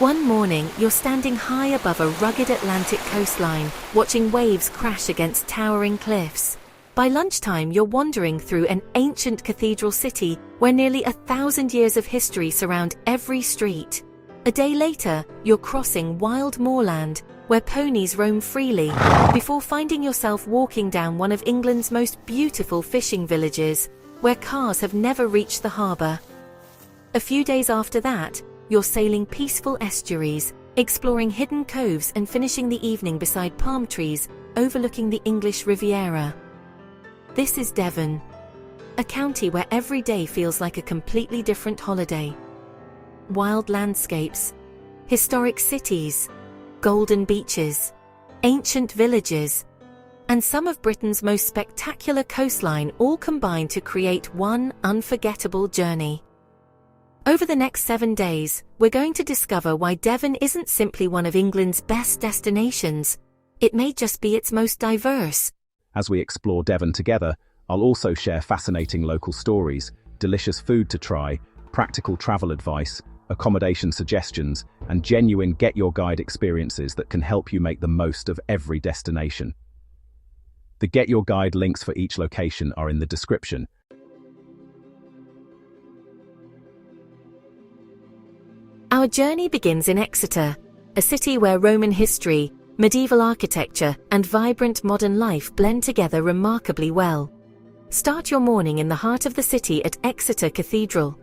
One morning, you're standing high above a rugged Atlantic coastline, watching waves crash against towering cliffs. By lunchtime, you're wandering through an ancient cathedral city where nearly 1,000 years of history surround every street. A day later, you're crossing wild moorland, where ponies roam freely, before finding yourself walking down one of England's most beautiful fishing villages, where cars have never reached the harbour. A few days after that, you're sailing peaceful estuaries, exploring hidden coves and finishing the evening beside palm trees, overlooking the English Riviera. This is Devon, a county where every day feels like a completely different holiday. Wild landscapes, historic cities, golden beaches, ancient villages, and some of Britain's most spectacular coastline all combine to create one unforgettable journey. Over the next 7 days, we're going to discover why Devon isn't simply one of England's best destinations. It may just be its most diverse. As we explore Devon together, I'll also share fascinating local stories, delicious food to try, practical travel advice, accommodation suggestions, and genuine get-your-guide experiences that can help you make the most of every destination. The Get Your Guide links for each location are in the description. Our journey begins in Exeter, a city where Roman history, medieval architecture, and vibrant modern life blend together remarkably well. Start your morning in the heart of the city at Exeter Cathedral.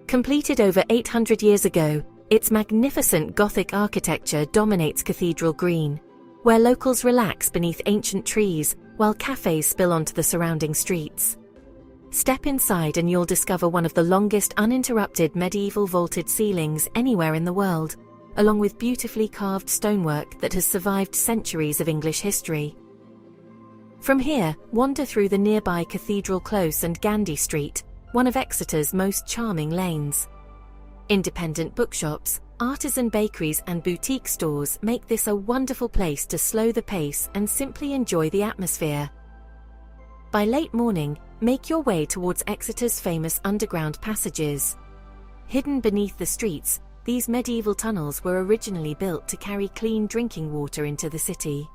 Completed over 800 years ago, its magnificent Gothic architecture dominates Cathedral Green, where locals relax beneath ancient trees while cafes spill onto the surrounding streets. Step inside and you'll discover one of the longest uninterrupted medieval vaulted ceilings anywhere in the world, along with beautifully carved stonework that has survived centuries of English history. From here, wander through the nearby Cathedral Close and Gandy Street, one of Exeter's most charming lanes. Independent bookshops, artisan bakeries and boutique stores make this a wonderful place to slow the pace and simply enjoy the atmosphere. By late morning, make your way towards Exeter's famous underground passages. Hidden beneath the streets, these medieval tunnels were originally built to carry clean drinking water into the city.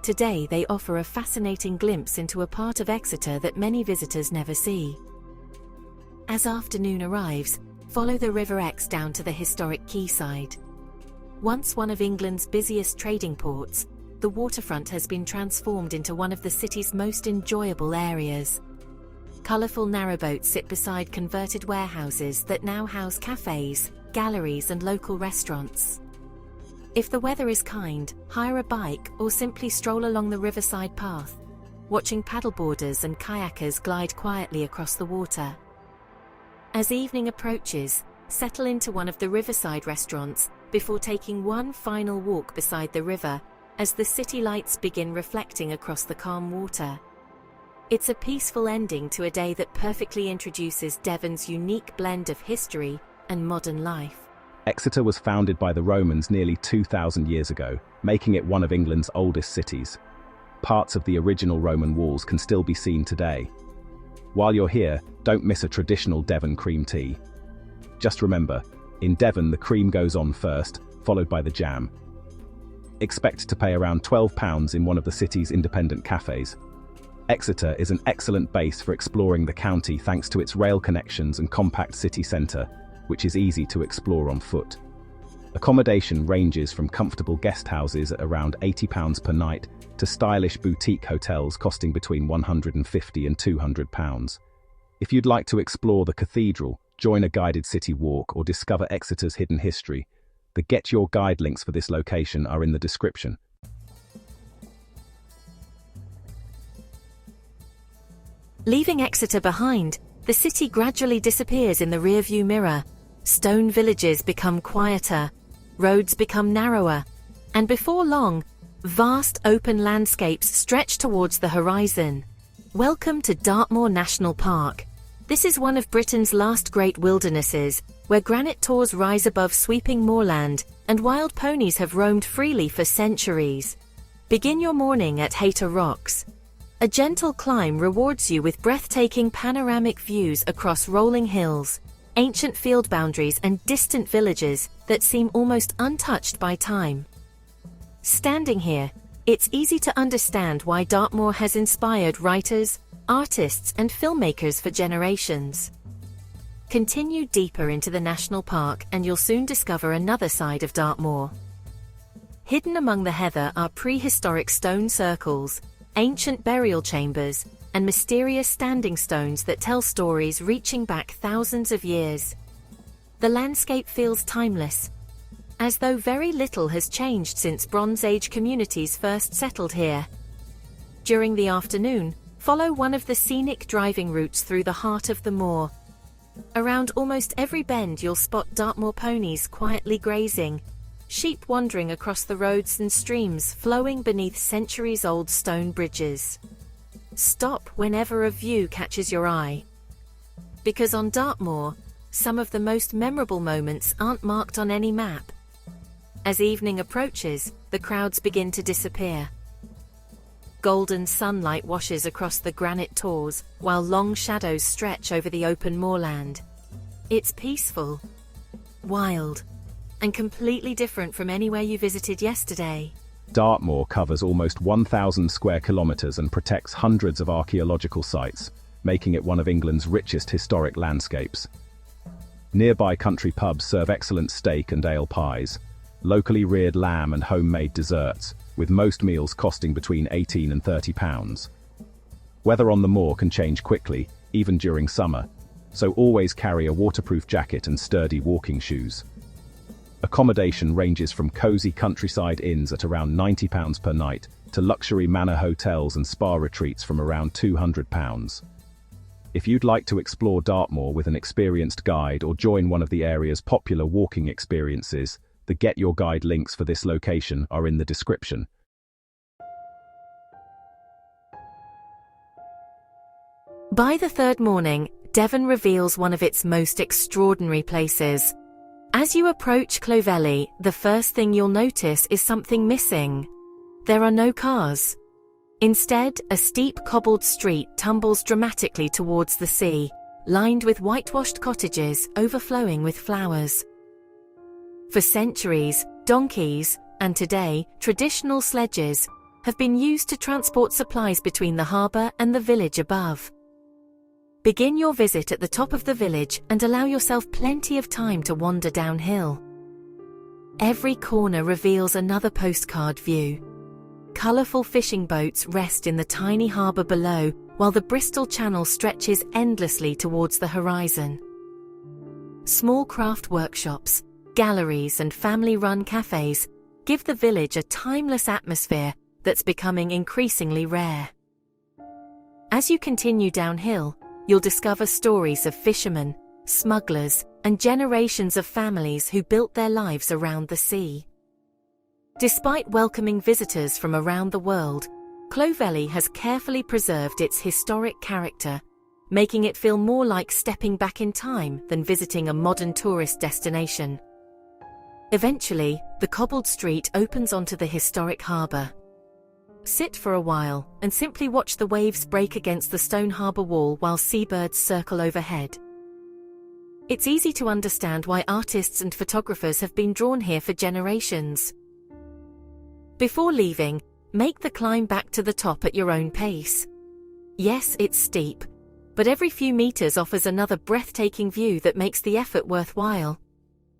Today they offer a fascinating glimpse into a part of Exeter that many visitors never see. As afternoon arrives, follow the River Exe down to the historic quayside. Once one of England's busiest trading ports, the waterfront has been transformed into one of the city's most enjoyable areas. Colourful narrowboats sit beside converted warehouses that now house cafes, galleries and local restaurants. If the weather is kind, hire a bike or simply stroll along the riverside path, watching paddleboarders and kayakers glide quietly across the water. As evening approaches, settle into one of the riverside restaurants before taking one final walk beside the river as the city lights begin reflecting across the calm water. It's a peaceful ending to a day that perfectly introduces Devon's unique blend of history and modern life. Exeter was founded by the Romans nearly 2,000 years ago, making it one of England's oldest cities. Parts of the original Roman walls can still be seen today. While you're here, don't miss a traditional Devon cream tea. Just remember, in Devon the cream goes on first, followed by the jam. Expect to pay around £12 in one of the city's independent cafes. Exeter is an excellent base for exploring the county thanks to its rail connections and compact city centre, which is easy to explore on foot. Accommodation ranges from comfortable guest houses at around £80 per night to stylish boutique hotels costing between £150 and £200. If you'd like to explore the cathedral, join a guided city walk or discover Exeter's hidden history, the Get Your Guide links for this location are in the description. Leaving Exeter behind, the city gradually disappears in the rearview mirror. Stone villages become quieter, roads become narrower, and before long, vast open landscapes stretch towards the horizon. Welcome to Dartmoor National Park. This is one of Britain's last great wildernesses, where granite tors rise above sweeping moorland and wild ponies have roamed freely for centuries. Begin your morning at Hayter Rocks. A gentle climb rewards you with breathtaking panoramic views across rolling hills, ancient field boundaries and distant villages that seem almost untouched by time. Standing here, it's easy to understand why Dartmoor has inspired writers, artists, and filmmakers for generations. Continue deeper into the national park and you'll soon discover another side of Dartmoor. Hidden among the heather are prehistoric stone circles, ancient burial chambers, and mysterious standing stones that tell stories reaching back thousands of years. The landscape feels timeless, as though very little has changed since Bronze Age communities first settled here. During the afternoon, follow one of the scenic driving routes through the heart of the moor. Around almost every bend you'll spot Dartmoor ponies quietly grazing, sheep wandering across the roads and streams flowing beneath centuries-old stone bridges. Stop whenever a view catches your eye. Because on Dartmoor, some of the most memorable moments aren't marked on any map. As evening approaches, the crowds begin to disappear. Golden sunlight washes across the granite tors, while long shadows stretch over the open moorland. It's peaceful, wild, and completely different from anywhere you visited yesterday. Dartmoor covers almost 1,000 square kilometres and protects hundreds of archaeological sites, making it one of England's richest historic landscapes. Nearby country pubs serve excellent steak and ale pies, locally reared lamb and homemade desserts, with most meals costing between £18 and £30. Weather on the moor can change quickly, even during summer, so always carry a waterproof jacket and sturdy walking shoes. Accommodation ranges from cosy countryside inns at around £90 per night to luxury manor hotels and spa retreats from around £200. If you'd like to explore Dartmoor with an experienced guide or join one of the area's popular walking experiences, the Get Your Guide links for this location are in the description. By the third morning, Devon reveals one of its most extraordinary places. As you approach Clovelly, the first thing you'll notice is something missing. There are no cars. Instead, a steep cobbled street tumbles dramatically towards the sea, lined with whitewashed cottages overflowing with flowers. For centuries, donkeys, and today, traditional sledges, have been used to transport supplies between the harbour and the village above. Begin your visit at the top of the village and allow yourself plenty of time to wander downhill. Every corner reveals another postcard view. Colourful fishing boats rest in the tiny harbour below, while the Bristol Channel stretches endlessly towards the horizon. Small craft workshops, galleries and family-run cafes give the village a timeless atmosphere that's becoming increasingly rare. As you continue downhill, you'll discover stories of fishermen, smugglers, and generations of families who built their lives around the sea. Despite welcoming visitors from around the world, Clovelly has carefully preserved its historic character, making it feel more like stepping back in time than visiting a modern tourist destination. Eventually, the cobbled street opens onto the historic harbour. Sit for a while and simply watch the waves break against the stone harbour wall while seabirds circle overhead. It's easy to understand why artists and photographers have been drawn here for generations. Before leaving, make the climb back to the top at your own pace. Yes, it's steep, but every few meters offers another breathtaking view that makes the effort worthwhile.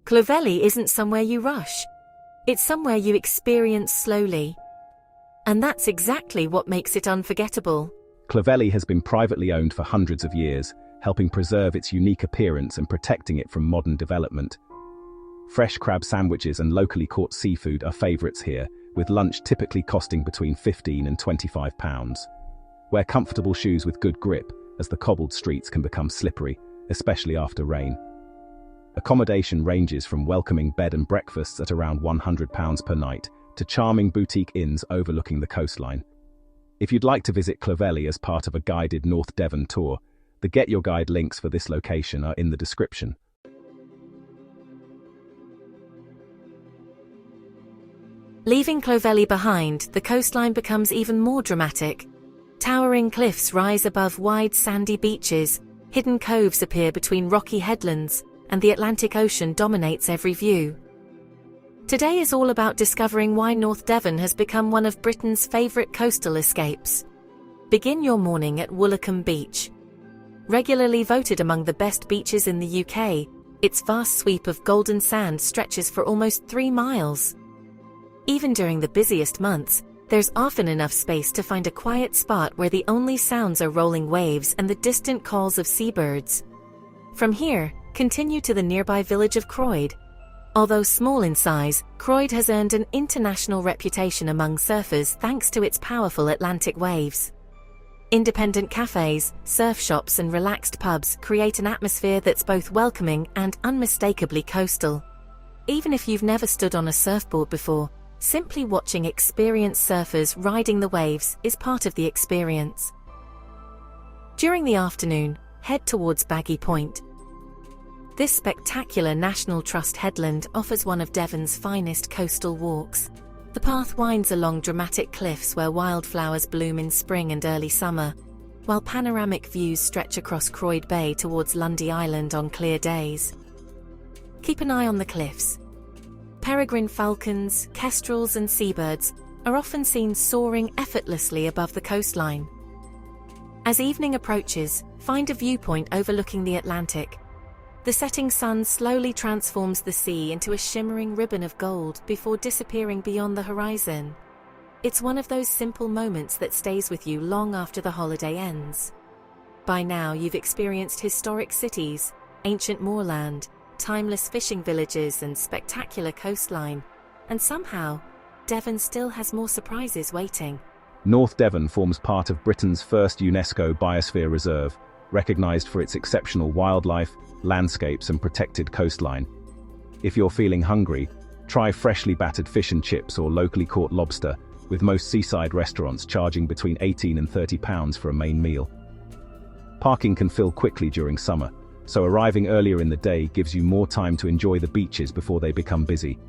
Clovelly isn't somewhere you rush. It's somewhere you experience slowly. And that's exactly what makes it unforgettable. Clovelly has been privately owned for hundreds of years, helping preserve its unique appearance and protecting it from modern development. Fresh crab sandwiches and locally caught seafood are favourites here, with lunch typically costing between £15 and £25. Wear comfortable shoes with good grip, as the cobbled streets can become slippery, especially after rain. Accommodation ranges from welcoming bed and breakfasts at around £100 per night to charming boutique inns overlooking the coastline. If you'd like to visit Clovelly as part of a guided North Devon tour, the Get Your Guide links for this location are in the description. Leaving Clovelly behind, the coastline becomes even more dramatic. Towering cliffs rise above wide sandy beaches, Hidden coves appear between rocky headlands, and the Atlantic Ocean dominates every view. Today is all about discovering why North Devon has become one of Britain's favourite coastal escapes. Begin your morning at Woolacombe Beach. Regularly voted among the best beaches in the UK, its vast sweep of golden sand stretches for almost 3 miles. Even during the busiest months, there's often enough space to find a quiet spot where the only sounds are rolling waves and the distant calls of seabirds. From here, continue to the nearby village of Croyd. Although small in size, Croyd has earned an international reputation among surfers thanks to its powerful Atlantic waves. Independent cafes, surf shops and relaxed pubs create an atmosphere that's both welcoming and unmistakably coastal. Even if you've never stood on a surfboard before, simply watching experienced surfers riding the waves is part of the experience. During the afternoon, head towards Baggy Point. This spectacular National Trust headland offers one of Devon's finest coastal walks. The path winds along dramatic cliffs where wildflowers bloom in spring and early summer, while panoramic views stretch across Croyd Bay towards Lundy Island on clear days. Keep an eye on the cliffs. Peregrine falcons, kestrels and seabirds are often seen soaring effortlessly above the coastline. As evening approaches, find a viewpoint overlooking the Atlantic. The setting sun slowly transforms the sea into a shimmering ribbon of gold before disappearing beyond the horizon. It's one of those simple moments that stays with you long after the holiday ends. By now you've experienced historic cities, ancient moorland, timeless fishing villages and spectacular coastline, and somehow, Devon still has more surprises waiting. North Devon forms part of Britain's first UNESCO Biosphere Reserve, recognised for its exceptional wildlife, landscapes and protected coastline. If you're feeling hungry, try freshly battered fish and chips or locally caught lobster, with most seaside restaurants charging between £18 and £30 for a main meal. Parking can fill quickly during summer, so arriving earlier in the day gives you more time to enjoy the beaches before they become busy.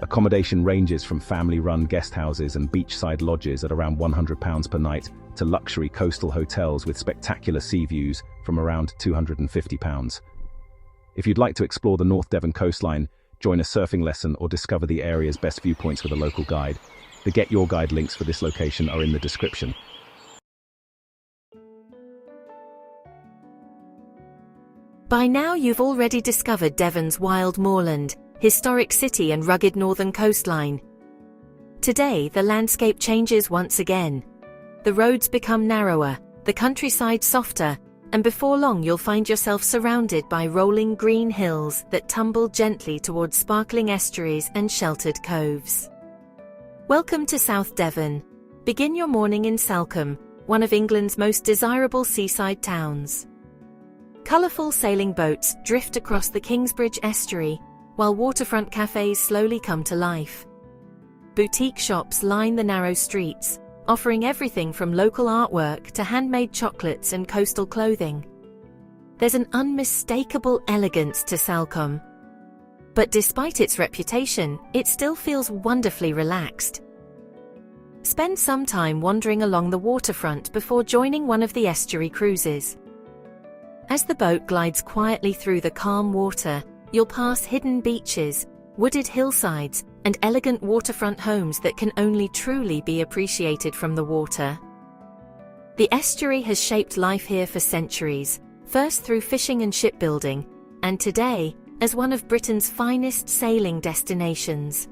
Accommodation ranges from family-run guest houses and beachside lodges at around £100 per night to luxury coastal hotels with spectacular sea views from around £250. If you'd like to explore the North Devon coastline, join a surfing lesson or discover the area's best viewpoints with a local guide, the Get Your Guide links for this location are in the description. By now you've already discovered Devon's wild moorland, historic city and rugged northern coastline. Today the landscape changes once again. The roads become narrower, the countryside softer, and before long you'll find yourself surrounded by rolling green hills that tumble gently towards sparkling estuaries and sheltered coves. Welcome to South Devon. Begin your morning in Salcombe, one of England's most desirable seaside towns. Colourful sailing boats drift across the Kingsbridge estuary, while waterfront cafes slowly come to life. Boutique shops line the narrow streets, offering everything from local artwork to handmade chocolates and coastal clothing. There's an unmistakable elegance to Salcombe. But despite its reputation, it still feels wonderfully relaxed. Spend some time wandering along the waterfront before joining one of the estuary cruises. As the boat glides quietly through the calm water, you'll pass hidden beaches, wooded hillsides, and elegant waterfront homes that can only truly be appreciated from the water. The estuary has shaped life here for centuries, first through fishing and shipbuilding, and today, as one of Britain's finest sailing destinations.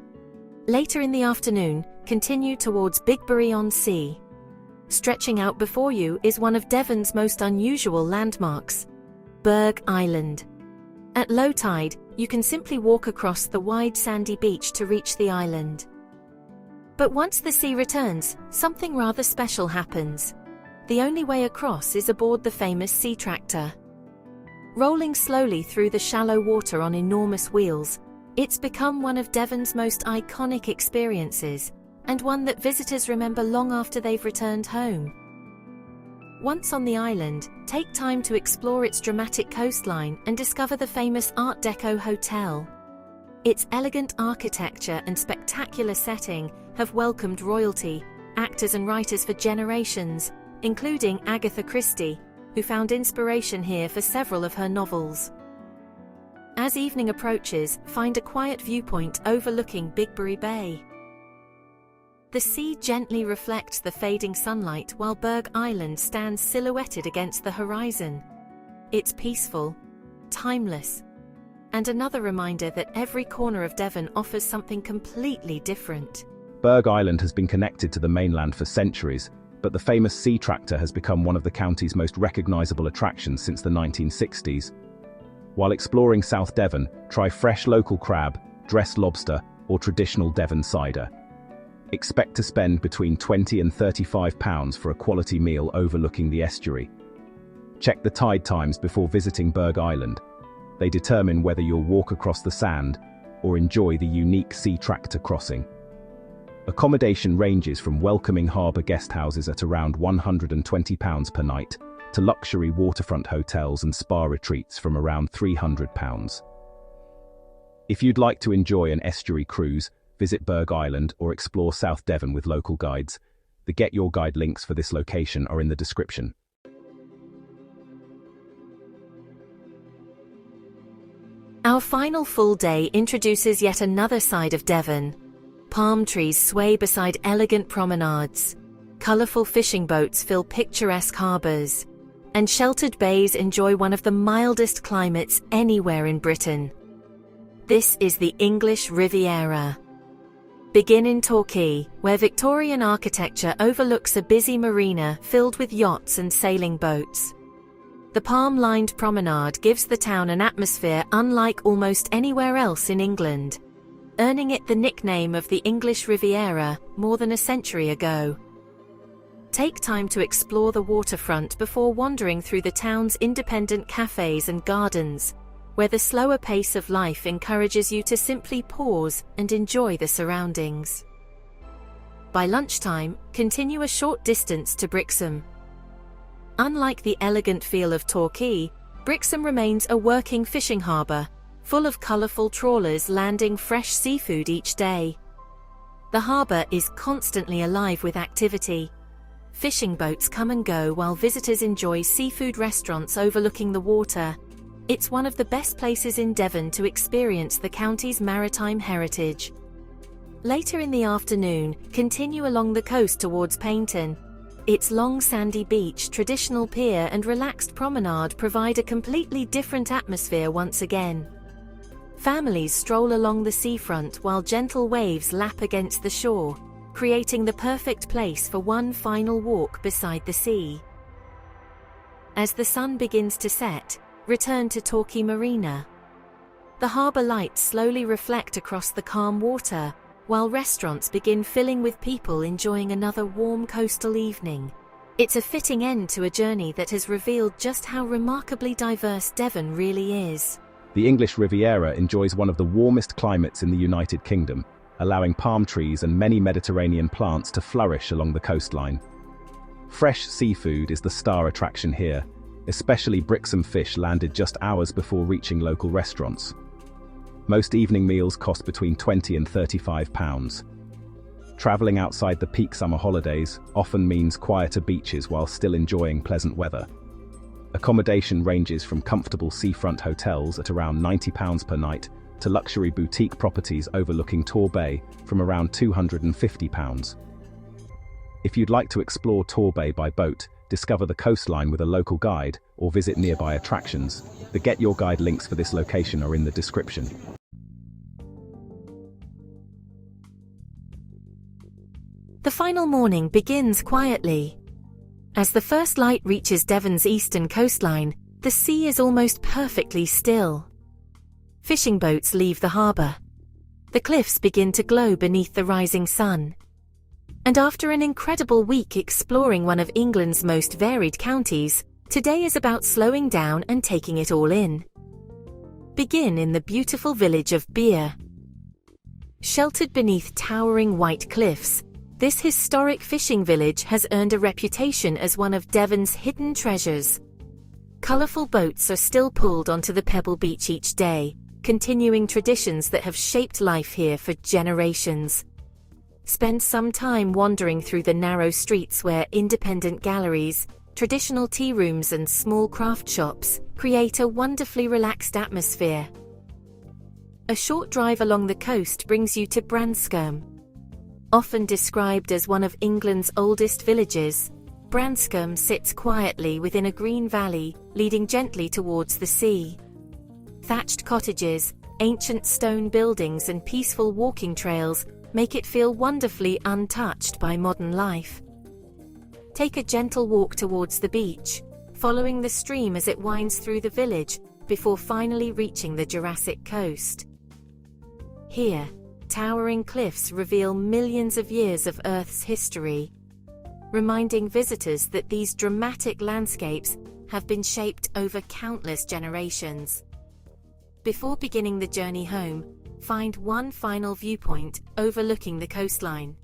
Later in the afternoon, continue towards Bigbury-on-Sea. Stretching out before you is one of Devon's most unusual landmarks, Berg Island. At low tide, you can simply walk across the wide sandy beach to reach the island. But once the sea returns, something rather special happens. The only way across is aboard the famous sea tractor. Rolling slowly through the shallow water on enormous wheels, it's become one of Devon's most iconic experiences, and one that visitors remember long after they've returned home. Once on the island, take time to explore its dramatic coastline and discover the famous Art Deco hotel. Its elegant architecture and spectacular setting have welcomed royalty, actors and writers for generations, including Agatha Christie, who found inspiration here for several of her novels. As evening approaches, find a quiet viewpoint overlooking Bigbury Bay. The sea gently reflects the fading sunlight while Berg Island stands silhouetted against the horizon. It's peaceful, timeless, and another reminder that every corner of Devon offers something completely different. Berg Island has been connected to the mainland for centuries, but the famous sea tractor has become one of the county's most recognisable attractions since the 1960s. While exploring South Devon, try fresh local crab, dressed lobster, or traditional Devon cider. Expect to spend between £20 and £35 for a quality meal overlooking the estuary. Check the tide times before visiting Berg Island. They determine whether you'll walk across the sand or enjoy the unique sea tractor crossing. Accommodation ranges from welcoming harbour guesthouses at around £120 per night to luxury waterfront hotels and spa retreats from around £300. If you'd like to enjoy an estuary cruise, visit Berg Island or explore South Devon with local guides. The Get Your Guide links for this location are in the description. Our final full day introduces yet another side of Devon. Palm trees sway beside elegant promenades, colourful fishing boats fill picturesque harbours, and sheltered bays enjoy one of the mildest climates anywhere in Britain. This is the English Riviera. Begin in Torquay, where Victorian architecture overlooks a busy marina filled with yachts and sailing boats. The palm-lined promenade gives the town an atmosphere unlike almost anywhere else in England, earning it the nickname of the English Riviera more than a century ago. Take time to explore the waterfront before wandering through the town's independent cafes and gardens, where the slower pace of life encourages you to simply pause and enjoy the surroundings. By lunchtime, continue a short distance to Brixham. Unlike the elegant feel of Torquay, Brixham remains a working fishing harbour, full of colourful trawlers landing fresh seafood each day. The harbour is constantly alive with activity. Fishing boats come and go while visitors enjoy seafood restaurants overlooking the water. It's one of the best places in Devon to experience the county's maritime heritage. Later in the afternoon, continue along the coast towards Paignton. Its long sandy beach, traditional pier and relaxed promenade provide a completely different atmosphere once again. Families stroll along the seafront while gentle waves lap against the shore, creating the perfect place for one final walk beside the sea. As the sun begins to set, return to Torquay Marina. The harbour lights slowly reflect across the calm water, while restaurants begin filling with people enjoying another warm coastal evening. It's a fitting end to a journey that has revealed just how remarkably diverse Devon really is. The English Riviera enjoys one of the warmest climates in the United Kingdom, allowing palm trees and many Mediterranean plants to flourish along the coastline. Fresh seafood is the star attraction here, especially Brixham fish landed just hours before reaching local restaurants. Most evening meals cost between £20 and £35. Travelling outside the peak summer holidays often means quieter beaches while still enjoying pleasant weather. Accommodation ranges from comfortable seafront hotels at around £90 per night to luxury boutique properties overlooking Tor Bay from around £250. If you'd like to explore Tor Bay by boat, discover the coastline with a local guide, or visit nearby attractions, the Get Your Guide links for this location are in the description. The final morning begins quietly. As the first light reaches Devon's eastern coastline, the sea is almost perfectly still. Fishing boats leave the harbour. The cliffs begin to glow beneath the rising sun. And after an incredible week exploring one of England's most varied counties, today is about slowing down and taking it all in. Begin in the beautiful village of Beer. Sheltered beneath towering white cliffs, this historic fishing village has earned a reputation as one of Devon's hidden treasures. Colourful boats are still pulled onto the pebble beach each day, continuing traditions that have shaped life here for generations. Spend some time wandering through the narrow streets where independent galleries, Traditional tea rooms and small craft shops create a wonderfully relaxed atmosphere. A short drive along the coast brings you to Branscombe. Often described as one of England's oldest villages, Branscombe sits quietly within a green valley leading gently towards the sea. Thatched cottages, ancient stone buildings and peaceful walking trails make it feel wonderfully untouched by modern life. Take a gentle walk towards the beach, following the stream as it winds through the village before finally reaching the Jurassic Coast. Here, towering cliffs reveal millions of years of Earth's history, reminding visitors that these dramatic landscapes have been shaped over countless generations. Before beginning the journey home, find one final viewpoint overlooking the coastline.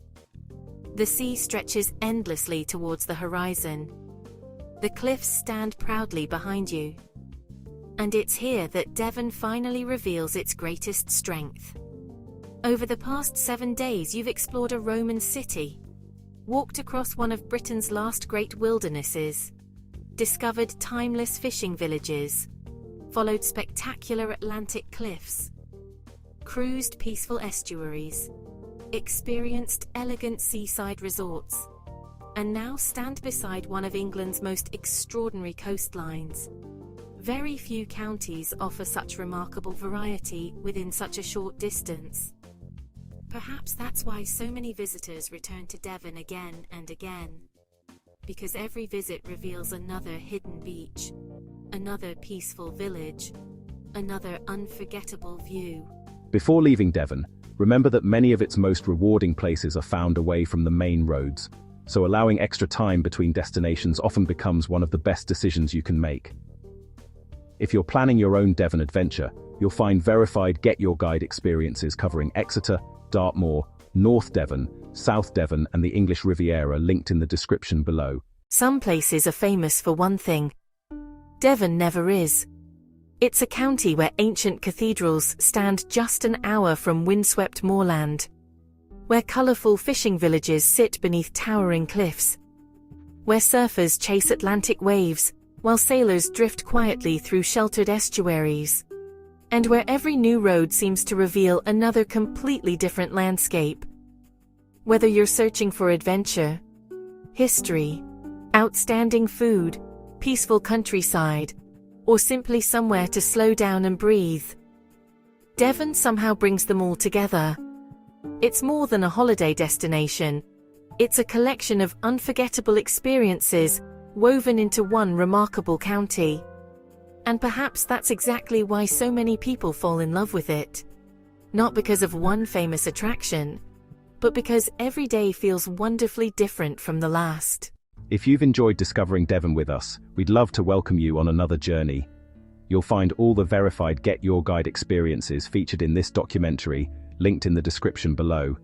The sea stretches endlessly towards the horizon. The cliffs stand proudly behind you. And it's here that Devon finally reveals its greatest strength. Over the past 7 days, you've explored a Roman city, walked across one of Britain's last great wildernesses, discovered timeless fishing villages, followed spectacular Atlantic cliffs, cruised peaceful estuaries, experienced elegant seaside resorts, and now stand beside one of England's most extraordinary coastlines. Very few counties offer such remarkable variety within such a short distance. Perhaps that's why so many visitors return to Devon again and again. Because every visit reveals another hidden beach, another peaceful village, another unforgettable view. Before leaving Devon, remember that many of its most rewarding places are found away from the main roads, so allowing extra time between destinations often becomes one of the best decisions you can make. If you're planning your own Devon adventure, you'll find verified Get Your Guide experiences covering Exeter, Dartmoor, North Devon, South Devon and the English Riviera linked in the description below. Some places are famous for one thing. Devon never is. It's a county where ancient cathedrals stand just an hour from windswept moorland, where colourful fishing villages sit beneath towering cliffs, where surfers chase Atlantic waves while sailors drift quietly through sheltered estuaries, and where every new road seems to reveal another completely different landscape. Whether you're searching for adventure, history, outstanding food, peaceful countryside, or simply somewhere to slow down and breathe, Devon somehow brings them all together. It's more than a holiday destination. It's a collection of unforgettable experiences woven into one remarkable county. And perhaps that's exactly why so many people fall in love with it. Not because of one famous attraction, but because every day feels wonderfully different from the last. If you've enjoyed discovering Devon with us, we'd love to welcome you on another journey. You'll find all the verified Get Your Guide experiences featured in this documentary, linked in the description below.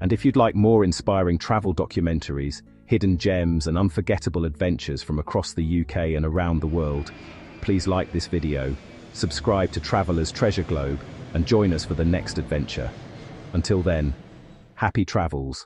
And if you'd like more inspiring travel documentaries, hidden gems and unforgettable adventures from across the UK and around the world, please like this video, subscribe to Traveller's Treasure Globe, and join us for the next adventure. Until then, happy travels.